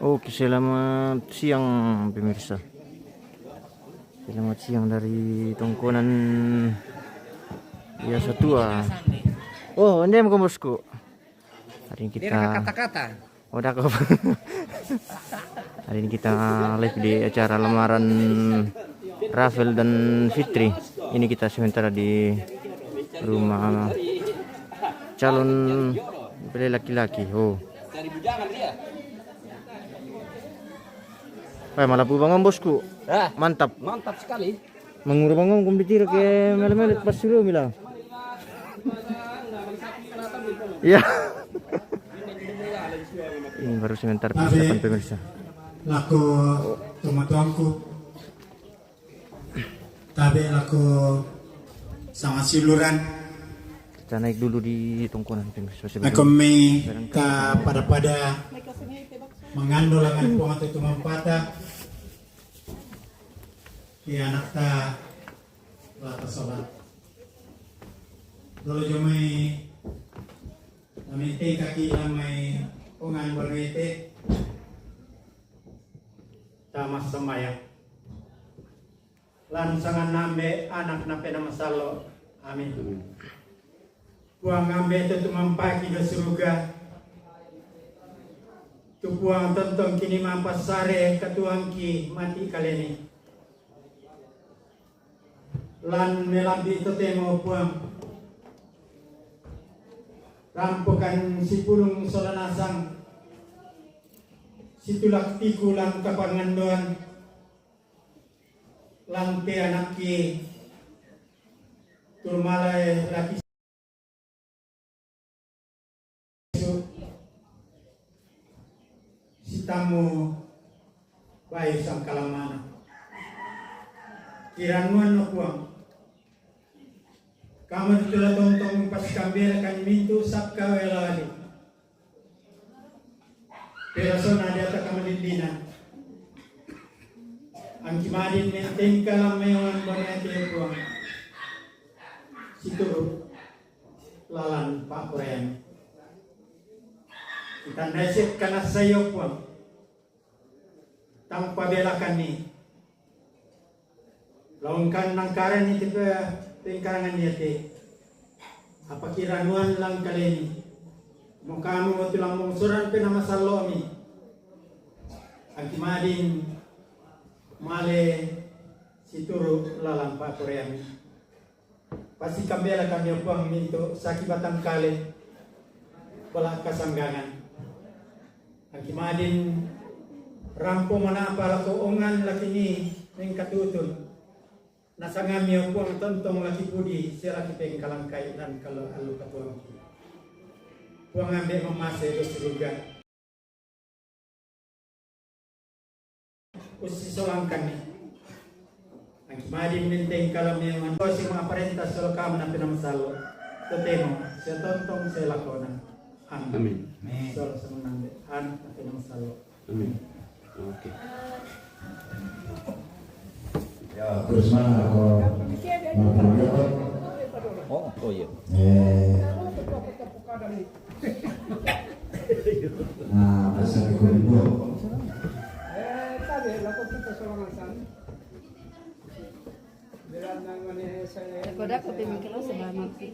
Oke, selamat siang pemirsa. Selamat siang dari tongkonan biasa tua. Oh, ini mau bosku. Hari ini kita kata-kata. udah kok. Hari ini kita live di acara lamaran Rafael dan Fitri. Ini kita sementara di rumah calon mempelai laki-laki. Oh. Dari bujangan dia. Malah bangun bosku. Mantap. Mantap sekali. Mengurus bangun komputer ke mele-mele pas dulu bilang. Iya. Ini baru sebentar persiapan pemirsa. Laku tuanku. Tabe laku sama siluran. Kita naik dulu di tongkonan pemirsa. Aku minta pada mengandung dengan puang atau tumampata. Di anak ta lata sobat. Dulu jomai namite kaki lamai pungan bermite. Tamas semaya. Lan sangan nambe anak nape nama salo. Amin. Puang ngambe itu tumampaki ke surga. Tupuang tontong kini mampas sare katuangki mati kaleni. Lan melambi itu temo puang. Rampukan si pulung solanasang. Situlak tiku lang kapangandoan. Lang te anaki. Turmalay laki. Sitamu baik sang kalamana. Kiranuan no puang. Kamu telah tontong pas kambel kan mintu sabka welali. Persona dia tak kamu dindina. Ang kimadin menteng kalam mewan banyate puang. Situ lalan Pak Korean. Kita nasib kana sayo puang. Tanpa belakan ni. Laungkan nangkaran ni tiba tingkarangan niya te. Apa kiranuan lang kaleni. Mukamu mo tulang mungsuran pinamasalo mi. Ang kimadin male situro lalang pa korean. Pasti kambela kami upang minto saki batang kale. Wala kasanggangan. Ang kimadin rampo mana pala ko ongan laki ni ning katutun. Nasa ngami ako ang tontong laki pudi sila kiteng kalangkay dan kalau alu katuang. Puang ambil memase do surga. Usi solangkan ni. Ang kimadin menteng kalau memang si mga parentas solo kamu na pinamasalo. Totemo, siya tontong sila ko na. Amin. Solo sa mga na pinamasalo. Amin. Oke. Ya, terus mana kalau Oh iya. Nah, pasal kumpul. Recorda que eu tenho aquela semana aqui.